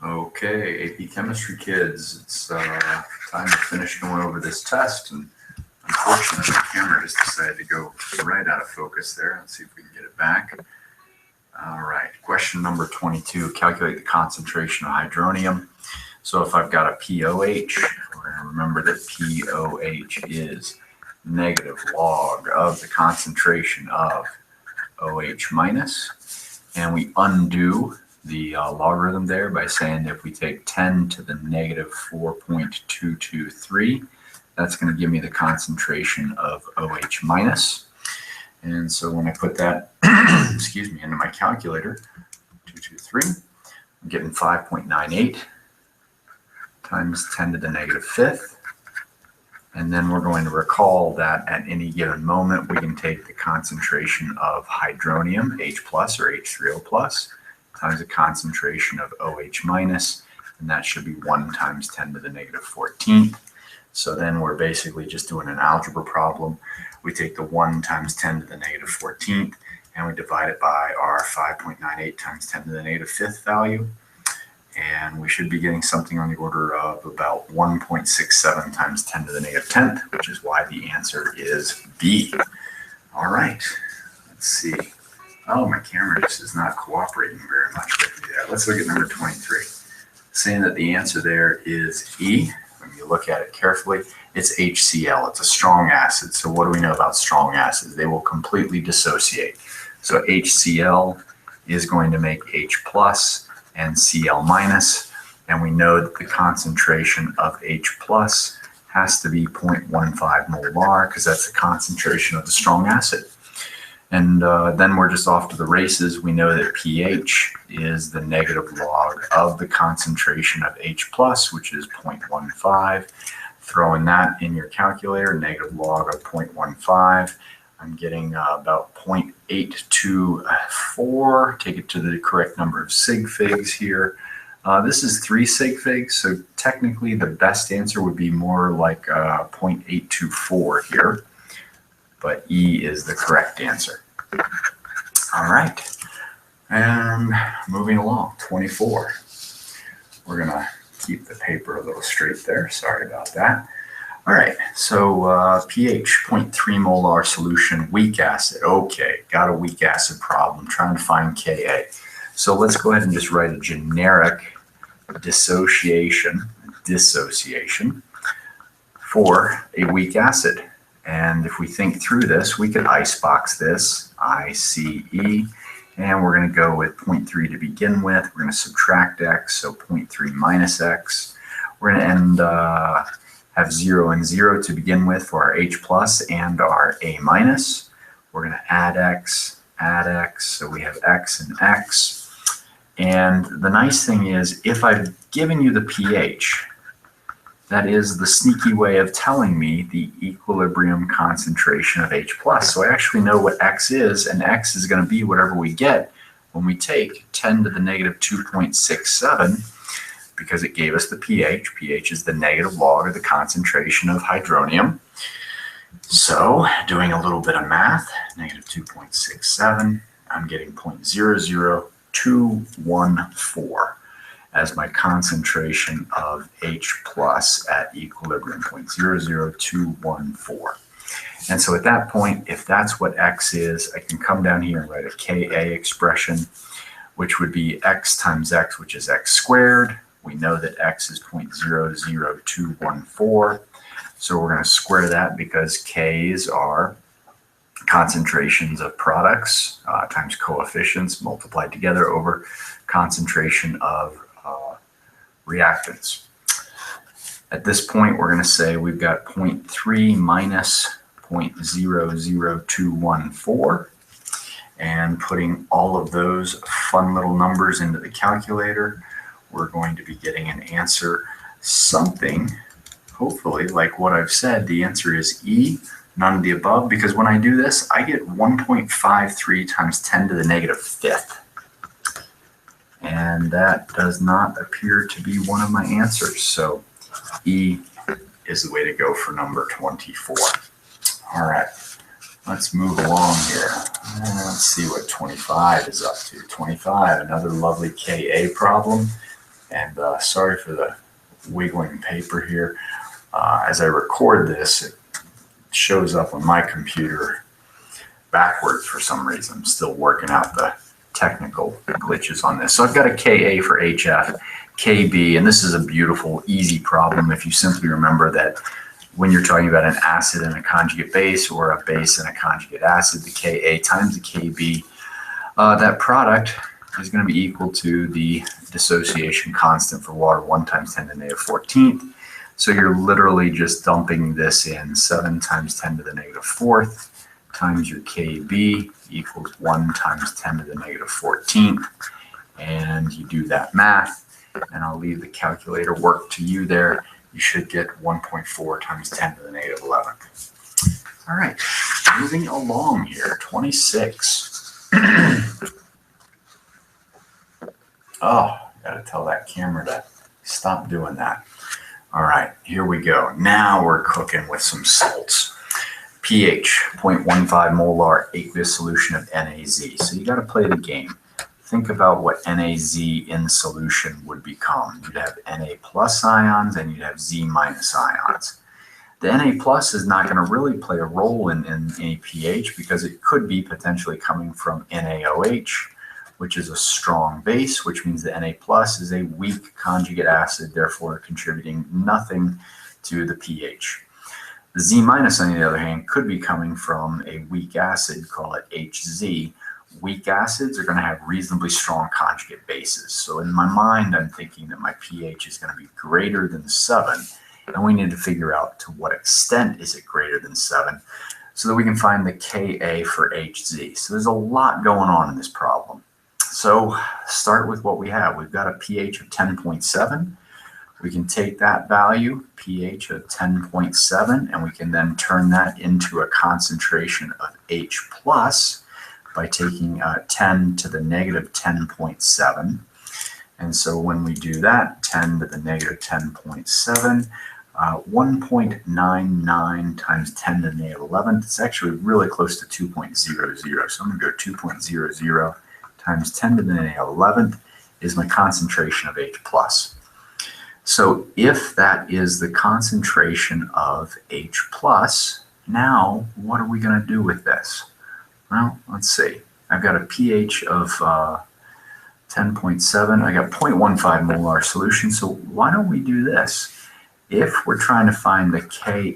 Okay, AP Chemistry kids, it's time to finish going over this test, and unfortunately the camera just decided to go right out of focus there. Let's see if we can get it back. All right, question number 22, calculate the concentration of hydronium. So if I've got a POH, we're going to remember that POH is negative log of the concentration of OH minus, and we undo the logarithm there by saying that if we take 10 to the negative 4.223, that's going to give me the concentration of OH minus. And so when I put that, excuse me, into my calculator, 223, I'm getting 5.98 times 10 to the negative fifth. And then we're going to recall that at any given moment, we can take the concentration of hydronium, H plus or H3O plus, times the concentration of OH minus, and that should be 1 times 10 to the negative 14th. So then we're basically just doing an algebra problem. We take the 1 times 10 to the negative 14th, and we divide it by our 5.98 times 10 to the negative fifth value. And we should be getting something on the order of about 1.67 times 10 to the negative 10th, which is why the answer is B. All right, let's see. Oh, my camera just is not cooperating very much with me there. Let's look at number 23. Saying that the answer there is E. When you look at it carefully, it's HCl. It's a strong acid. So what do we know about strong acids? They will completely dissociate. So HCl is going to make H plus and Cl minus, and we know that the concentration of H plus has to be 0.15 molar because that's the concentration of the strong acid. And then we're just off to the races. We know that pH is the negative log of the concentration of H plus, which is 0.15. Throwing that in your calculator, negative log of 0.15. I'm getting about 0.824. Take it to the correct number of sig figs here. This is 3 sig figs, so technically the best answer would be more like 0.824 here. But E is the correct answer. All right, and moving along, 24. We're going to keep the paper a little straight there. Sorry about that. All right, so pH 0.3 molar solution, weak acid. Okay, got a weak acid problem, trying to find Ka. So let's go ahead and just write a generic dissociation for a weak acid. And if we think through this, we could icebox this, ICE, and we're going to go with 0.3 to begin with. We're going to subtract x, so 0.3 minus x. We're going to end have 0 and 0 to begin with for our H plus and our A minus. We're going to add x, so we have x and x. And the nice thing is, if I've given you the pH, that is the sneaky way of telling me the equilibrium concentration of H plus. So I actually know what X is, and X is going to be whatever we get when we take 10 to the negative 2.67, because it gave us the pH. pH is the negative log of the concentration of hydronium. So doing a little bit of math, negative 2.67, I'm getting 0.00214. as my concentration of H plus at equilibrium, 0.00214. And so at that point, if that's what X is, I can come down here and write a Ka expression, which would be X times X, which is X squared. We know that X is 0.00214. So we're going to square that because Ks are concentrations of products times coefficients multiplied together over concentration of reactants. At this point, we're going to say we've got 0.3 minus 0.00214, and putting all of those fun little numbers into the calculator, we're going to be getting an answer something, hopefully, like what I've said. The answer is E, none of the above, because when I do this, I get 1.53 times 10 to the negative fifth. And that does not appear to be one of my answers. So E is the way to go for number 24. All right, let's move along here. Let's see what 25 is up to. 25, another lovely Ka problem. And sorry for the wiggling paper here. As I record this, it shows up on my computer backwards for some reason. I'm still working out the technical glitches on this. So I've got a Ka for HF, Kb, and this is a beautiful, easy problem if you simply remember that when you're talking about an acid and a conjugate base or a base and a conjugate acid, the Ka times the Kb, that product is going to be equal to the dissociation constant for water, 1 times 10 to the negative 14th. So you're literally just dumping this in 7 times 10 to the negative 4th times your Kb equals 1 times 10 to the negative 14th. And you do that math, and I'll leave the calculator work to you there. You should get 1.4 times 10 to the negative 11th. All right, moving along here, 26. Oh, gotta tell that camera to stop doing that. All right, here we go. Now we're cooking with some salts. pH, 0.15 molar aqueous solution of NaZ. So you gotta play the game. Think about what NaZ in solution would become. You'd have Na plus ions and you'd have Z minus ions. The Na plus is not going to really play a role in any pH because it could be potentially coming from NaOH, which is a strong base, which means the Na plus is a weak conjugate acid, therefore contributing nothing to the pH. The Z minus, on the other hand, could be coming from a weak acid, call it Hz. Weak acids are going to have reasonably strong conjugate bases. So in my mind, I'm thinking that my pH is going to be greater than 7. And we need to figure out to what extent is it greater than 7 so that we can find the Ka for Hz. So there's a lot going on in this problem. So start with what we have. We've got a pH of 10.7. We can take that value, pH of 10.7, and we can then turn that into a concentration of H plus by taking 10 to the negative 10.7. And so when we do that, 10 to the negative 10.7, 1.99 times 10 to the negative 11, it's actually really close to 2.00. So I'm going to go 2.00 times 10 to the negative 11th is my concentration of H plus. So if that is the concentration of H plus, now what are we going to do with this? Well, let's see. I've got a pH of 10.7. I got 0.15 molar solution. So why don't we do this? If we're trying to find the Ka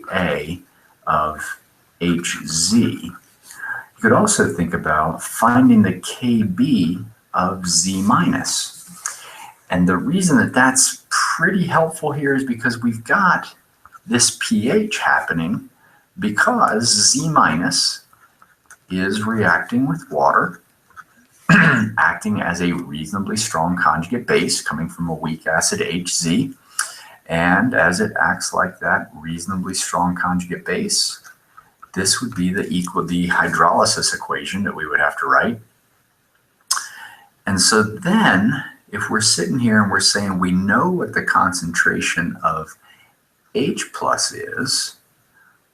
of Hz, you could also think about finding the Kb of Z minus. And the reason that that's pretty helpful here is because we've got this pH happening because Z minus is reacting with water, acting as a reasonably strong conjugate base coming from a weak acid Hz. And as it acts like that reasonably strong conjugate base, this would be the hydrolysis equation that we would have to write. And so then, if we're sitting here and we're saying we know what the concentration of H plus is,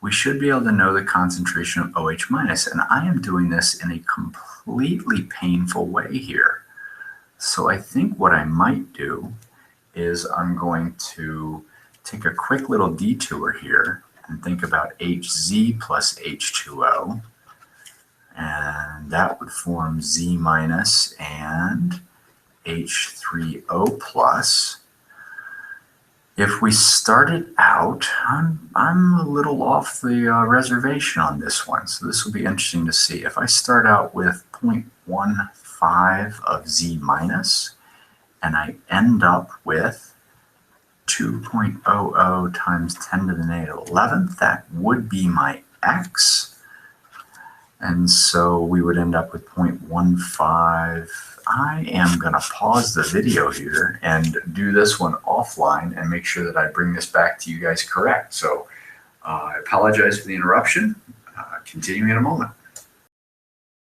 we should be able to know the concentration of OH minus. And I am doing this in a completely painful way here. So I think what I might do is I'm going to take a quick little detour here and think about Hz plus H2O. And that would form Z minus and H3O plus. If we started out, I'm a little off the reservation on this one, so this will be interesting to see. If I start out with 0.15 of Z minus, and I end up with 2.00 times 10 to the negative 11th, that would be my X. And so we would end up with 0.15. I am going to pause the video here and do this one offline and make sure that I bring this back to you guys correct. So I apologize for the interruption. Continue in a moment.